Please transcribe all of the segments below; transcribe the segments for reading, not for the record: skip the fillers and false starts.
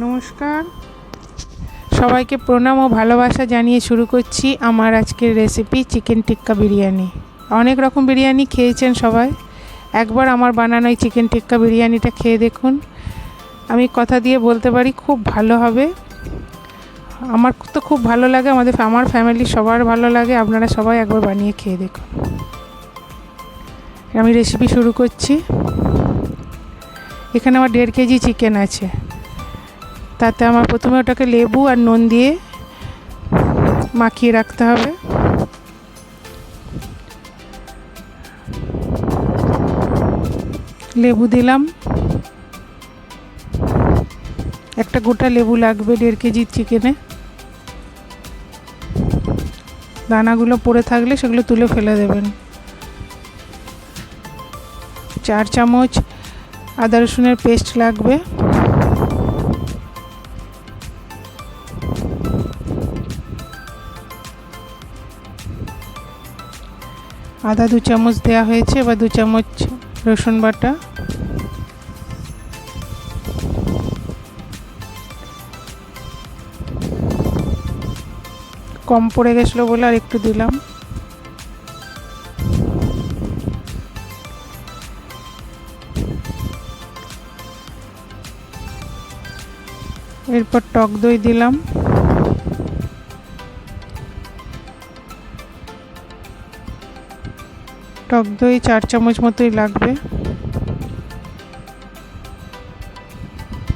নমস্কার, সবাইকে প্রণাম ও ভালোবাসা জানিয়ে শুরু করছি আমার আজকের রেসিপি চিকেন টিক্কা বিরিয়ানি। অনেক রকম বিরিয়ানি খেয়েছেন সবাই, একবার আমার বানানো এই চিকেন টিক্কা বিরিয়ানিটা খেয়ে দেখুন। আমি কথা দিয়ে বলতে পারি খুব ভালো হবে। আমার তো খুব ভালো লাগে, আমার ফ্যামিলির সবার ভালো লাগে। আপনারা সবাই একবার বানিয়ে খেয়ে দেখুন। আমি রেসিপি শুরু করছি। এখানে আমার 1.5 কেজি চিকেন আছে। তাতে আমার প্রথমে ওটাকে লেবু আর নুন দিয়ে মাখিয়ে রাখতে হবে। লেবু দিলাম, একটা গোটা লেবু লাগবে 1.5 কেজি চিকেনে। দানাগুলো পড়ে থাকলে সেগুলো তুলে ফেলে দেবেন। 4 চামচ আদা রসুনের পেস্ট লাগবে। আদা 2 চামচ দেওয়া হয়েছে। এবার 2 চামচ রসুন বাটা, কম পড়ে গেছিলো বলে আর একটু দিলাম। এরপর টক দই দিলাম। টক দই 4 চামচ মতোই লাগবে,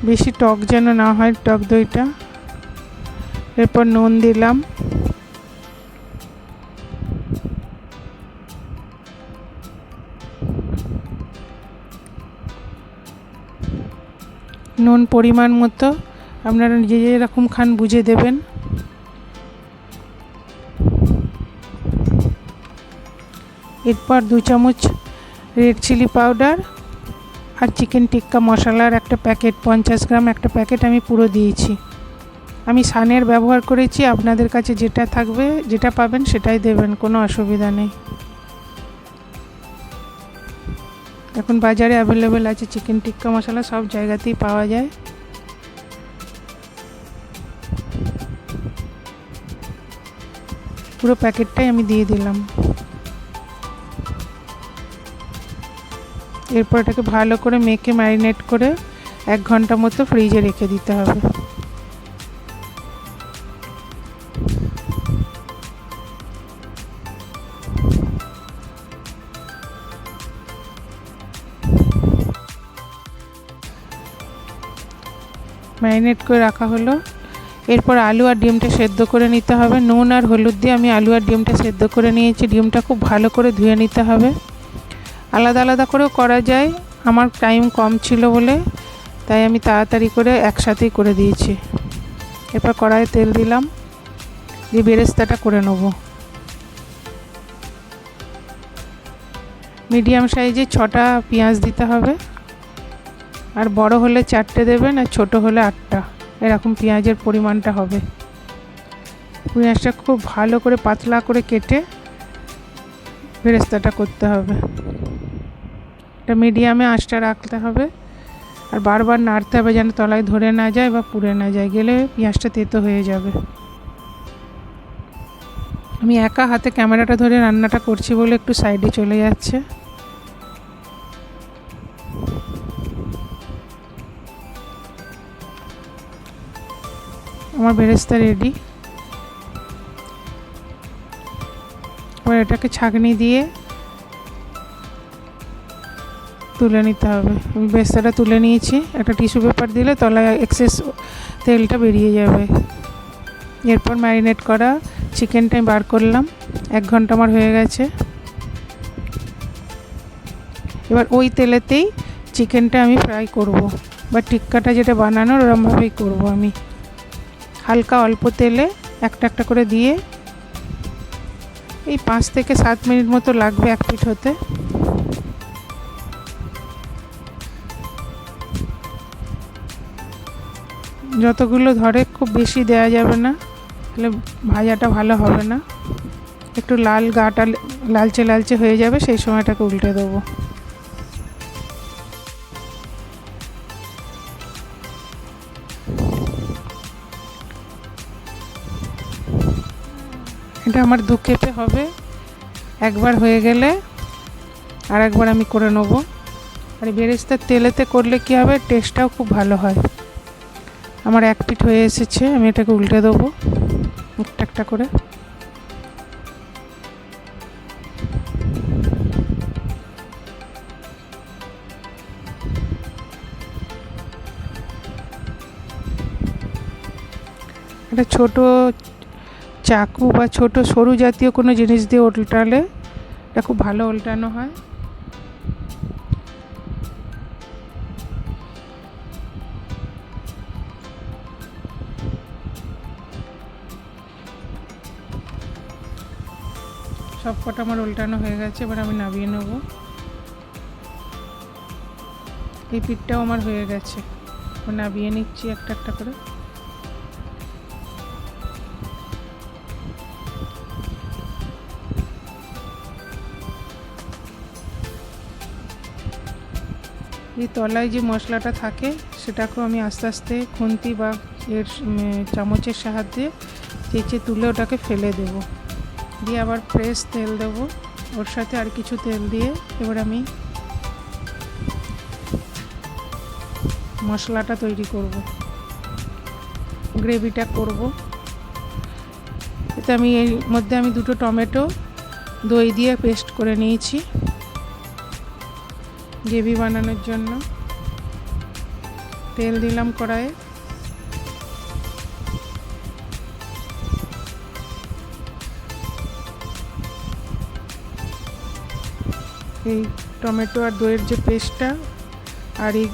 বেশি টক যেন না হয় টক দইটা। এরপর নুন দিলাম, নুন পরিমাণ মতো আপনারা যে যেরকম খান বুঝে দেবেন। এরপর 2 চামচ রেড চিলি পাউডার আর চিকেন টিক্কা মশলার একটা প্যাকেট, 50 গ্রাম একটা প্যাকেট আমি পুরো দিয়েছি। আমি সানের ব্যবহার করেছি, আপনাদের কাছে যেটা থাকবে যেটা পাবেন সেটাই দেবেন, কোনো অসুবিধা নেই। এখন বাজারে অ্যাভেলেবেল আছে চিকেন টিক্কা মশলা, সব জায়গাতেই পাওয়া যায়। পুরো প্যাকেটটাই আমি দিয়ে দিলাম। এরপর এটাকে ভালো করে মেখে ম্যারিনেট করে 1 ঘন্টা মতো ফ্রিজে রেখে দিতে হবে। ম্যারিনেট করে রাখা হলো। এরপর আলু আর ডিমটা সেদ্ধ করে নিতে হবে। নুন আর হলুদ দিয়ে আমি আলু আর ডিমটা সেদ্ধ করে নিয়েছি। ডিমটা খুব ভালো করে ধুয়ে নিতে হবে। আলাদা আলাদা করেও করা যায়, আমার টাইম কম ছিল বলে তাই আমি তাড়াতাড়ি করে একসাথেই করে দিয়েছি। এরপর কড়াইয়ে তেল দিলাম, দিয়ে বেরেস্তাটা করে নেব। মিডিয়াম সাইজে 6টা পেঁয়াজ দিতে হবে, আর বড় হলে 4টে দেবেন, আর ছোট হলে 8টা, এরকম পেঁয়াজের পরিমাণটা হবে। পেঁয়াজটা খুব ভালো করে পাতলা করে কেটে বেরেস্তাটা করতে হবে। এটা মিডিয়ামে আঁচটা রাখতে হবে, আর বারবার নাড়তে হবে যেন তলায় ধরে না যায় বা পুড়ে না যায়, গেলে পেঁয়াজটা তেতো হয়ে যাবে। আমি একা হাতে ক্যামেরাটা ধরে রান্নাটা করছি বলে একটু সাইডে চলে যাচ্ছে। আমার বেরেস্তা রেডি। এবার এটাকে ছাঁকনি দিয়ে তুলে নিতে হবে। আমি বেরেস্তাটা তুলে নিয়েছি, একটা টিস্যু পেপার দিলে তলায় এক্সেস তেলটা বেরিয়ে যাবে। এরপর ম্যারিনেট করা চিকেনটা বার করলাম, 1 ঘন্টা আমার হয়ে গেছে। এবার ওই তেলেতেই চিকেনটা আমি ফ্রাই করব, বা টিক্কাটা যেটা বানানোর ওরমভাবেই করব। আমি হালকা অল্প তেলে একটা একটা করে দিয়ে এই 5 থেকে 7 মিনিট মতো লাগবে এক পিঠ হতে। যতগুলো ধরে খুব বেশি দেওয়া যাবে না, তাহলে ভাজাটা ভালো হবে না। একটু গাটা লালচে লালচে হয়ে যাবে, সেই সময়টাকে উল্টে দেবো। এটা আমার 2 খেপে হবে। একবার হয়ে গেলে আর একবার আমি করে নেব। আর বেরেস্তার তেলেতে করলে কি হবে, টেস্টটাও খুব ভালো হয়। আমার এক পিঠ হয়ে এসেছে, আমি এটাকে উল্টে দেবো একটা একটা করে। একটা ছোট চাকু বা ছোট সরু জাতীয় কোনো জিনিস দিয়ে উল্টালে এটা খুব ভালো উল্টানো হয়। সব কটা আমার উল্টানো হয়ে গেছে, এবার আমি নামিয়ে নেব। এই পিঠটাও আমার হয়ে গেছে, নামিয়ে নিচ্ছি একটা একটা করে। এই তলায় যে মশলাটা থাকে সেটাকেও আমি আস্তে আস্তে খুন্তি বা এর চামচের সাহায্যে চেঁচে তুলে ওটাকে ফেলে দেব। দিয়ে আবার ফ্রেশ তেল দেব ওর সাথে, আর কিছু তেল দিয়ে এবার আমি মশলাটা তৈরি করব, গ্রেভিটা করব। এতে আমি এর মধ্যে আমি 2টো টমেটো দই দিয়ে পেস্ট করে নিয়েছি গ্রেভি বানানোর জন্য। তেল দিলাম কড়াইয়ে, এই টমেটো আর দইয়ের যে পেস্টটা আর এই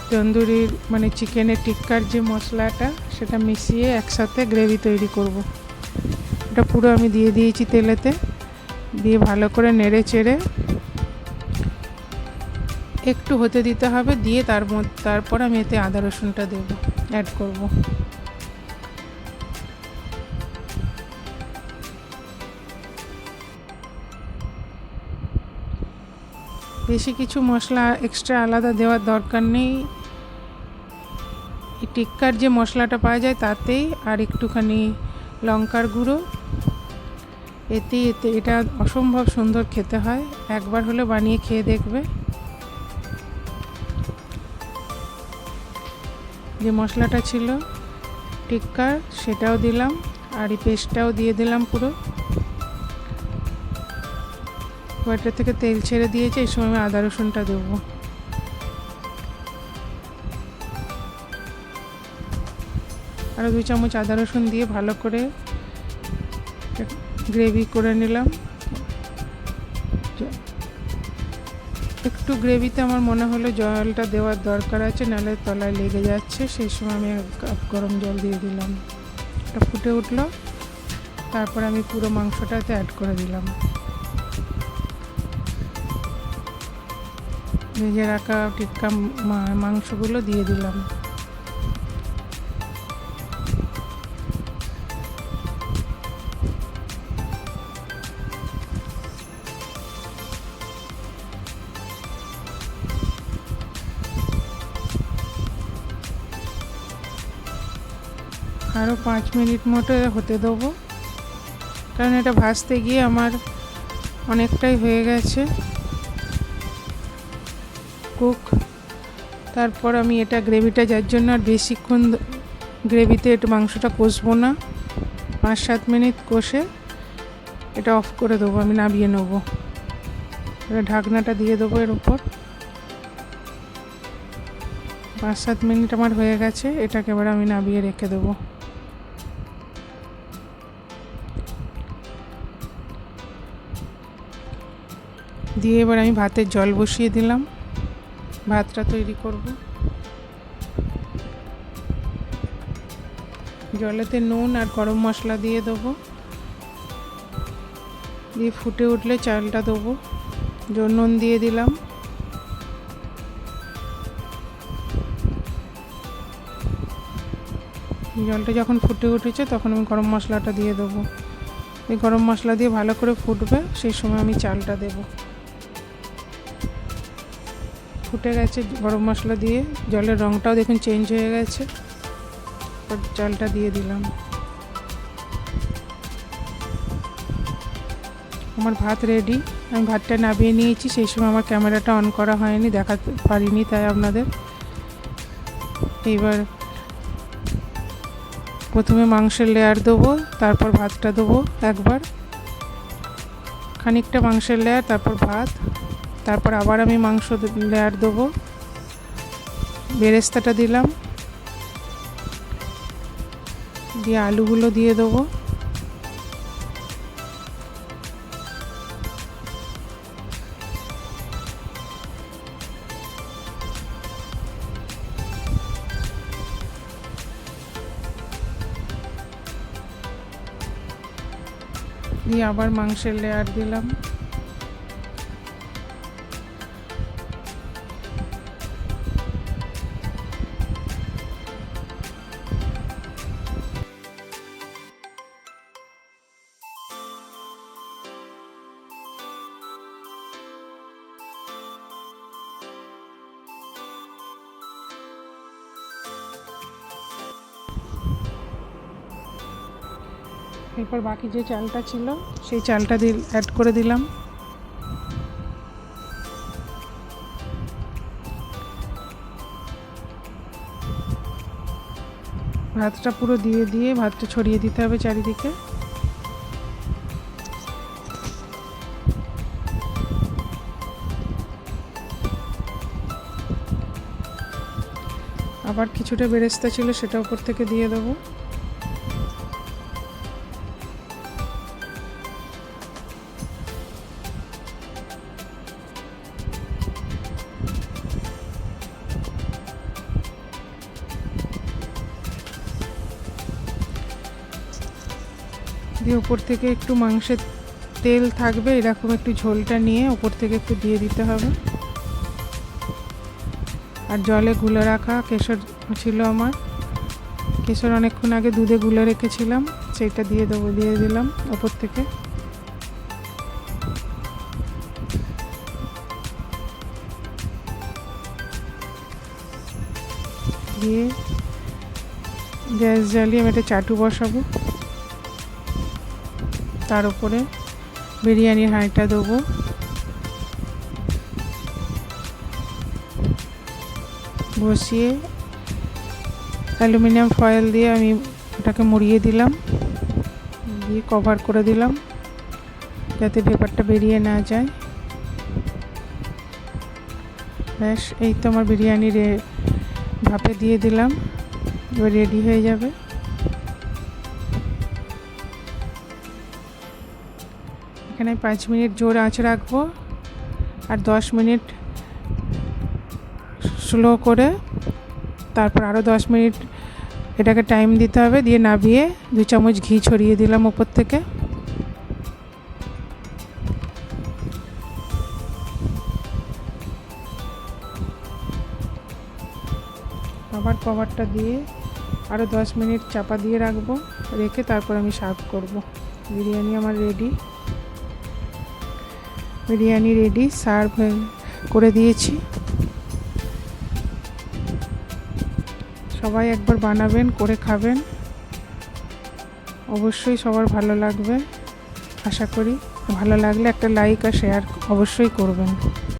তন্দুরির মানে চিকেনের টিক্কার যে মশলাটা সেটা মিশিয়ে একসাথে গ্রেভি তৈরি করব। এটা পুরো আমি দিয়ে দিয়েছি তেলেতে, দিয়ে ভালো করে নেড়ে চেড়ে একটু হতে দিতে হবে। দিয়ে তারপর আমি এতে আদা রসুনটা দেব, অ্যাড করব। বেশি কিছু মশলা এক্সট্রা আলাদা দেওয়ার দরকার নেই। এই টিক্কার যে মশলাটা পাওয়া যায় তাতেই, আর একটুখানি লঙ্কার গুঁড়ো, এতে এটা অসম্ভব সুন্দর খেতে হয়। একবার হলে বানিয়ে খেয়ে দেখবে। যে মশলাটা ছিল টিক্কার সেটাও দিলাম, আর এই পেস্টটাও দিয়ে দিলাম পুরো। ওইটা থেকে তেল ছেড়ে দিয়েছে, এই সময় আমি আদা রসুনটা দেবো। আরও 2 চামচ আদা রসুন দিয়ে ভালো করে গ্রেভি করে নিলাম। একটু গ্রেভিতে আমার মনে হলো জলটা দেওয়ার দরকার আছে, নাহলে তলায় লেগে যাচ্ছে। সেই সময় আমি 1 কাপ গরম জল দিয়ে দিলাম। এটা ফুটে উঠলো, তারপর আমি পুরো মাংসটাতে অ্যাড করে দিলাম। ভেজে রাখা টিক্কা মাংসগুলো দিয়ে দিলাম। আরও 5 মিনিট মতো হতে দেবো, কারণ এটা ভাজতে গিয়ে আমার অনেকটাই হয়ে গেছে কুক। তারপর আমি এটা গ্রেভিটা যার জন্য আর বেশিক্ষণ গ্রেভিতে একটু মাংসটা কষবো না, 5-7 মিনিট কষে এটা অফ করে দেবো, আমি নামিয়ে নেবো। এবার ঢাকনাটা দিয়ে দেবো এর উপর। 5-7 মিনিট আমার হয়ে গেছে, এটাকে এবার আমি নামিয়ে রেখে দেবো। দিয়ে এবার আমি ভাতের জল বসিয়ে দিলাম, ভাতটা তৈরি করব। জলেতে নুন আর গরম মশলা দিয়ে দেবো, দিয়ে ফুটে উঠলে চালটা দেবো। নুন দিয়ে দিলাম, জলটা যখন ফুটে উঠেছে তখন আমি গরম মশলাটা দিয়ে দেবো। এই গরম মশলা দিয়ে ভালো করে ফুটবে, সেই সময় আমি চালটা দেব। ফুটে গেছে গরম মশলা দিয়ে, জলের রঙটাও দেখুন চেঞ্জ হয়ে গেছে। চালটা দিয়ে দিলাম। আমার ভাত রেডি। আমি ভাতটা নামিয়ে নিয়েছি, সেই সময় আমার ক্যামেরাটা অন করা হয়নি, দেখাতে পারিনি তাই আপনাদের। এইবার প্রথমে মাংসের লেয়ার দেবো, তারপর ভাতটা দেবো একবার, খানিকটা মাংসের লেয়ার, তারপর ভাত, তারপর আবার আমি মাংস লেয়ার দেবো, বেরেস্তাটা দিলাম, দিয়ে আলুগুলো দিয়ে দেবো, দিয়ে আবার মাংসের লেয়ার দিলাম, এরপর বাকি যে চালটা ছিল সেই চালটা অ্যাড করে দিলাম, ভাতটা পুরো দিয়ে ভাতটা ছড়িয়ে দিতে হবে চারিদিকে। আবার কিছুটা বেরেস্তা ছিল সেটা উপর থেকে দিয়ে দেবো, দিয়ে উপর থেকে একটু মাংসের তেল থাকবে, এরকম একটু ঝোলটা নিয়ে উপর থেকে একটু দিয়ে দিতে হবে। আর জলে গুলে রাখা কেশর ছিল আমার, কেশর অনেকক্ষণ আগে দুধে গুলে রেখেছিলাম, সেইটা দিয়ে দেবো, দিয়ে দিলাম উপর থেকে। দিয়ে গ্যাস জ্বালিয়ে আমি একটা চাটু বসাবো, তার উপরে বিরিয়ানির হাঁড়িটা দেবো, বসিয়ে অ্যালুমিনিয়াম ফয়েল দিয়ে আমি ওটাকে মুড়িয়ে দিলাম, দিয়ে কভার করে দিলাম যাতে ভেপারটা বেরিয়ে না যায়। ব্যাস, এই তো আমার বিরিয়ানি ভাপে দিয়ে দিলাম, এবার রেডি হয়ে যাবে। এখানে 5 মিনিট জোর আঁচ রাখবো আর 10 মিনিট স্লো করে, তারপর আরও 10 মিনিট এটাকে টাইম দিতে হবে, দিয়ে নামিয়ে 2 চামচ ঘি ছড়িয়ে দিলাম উপর থেকে। আবার কভারটা দিয়ে আরও 10 মিনিট চাপা দিয়ে রাখবো, রেখে তারপর আমি সার্ভ করব। বিরিয়ানি আমার রেডি, বিরিয়ানি রেডি, সার্ভ করে দিয়েছি। সবাই একবার বানাবেন, করে খাবেন, অবশ্যই সবার ভালো লাগবে আশা করি। ভালো লাগলে একটা লাইক আর শেয়ার অবশ্যই করবেন।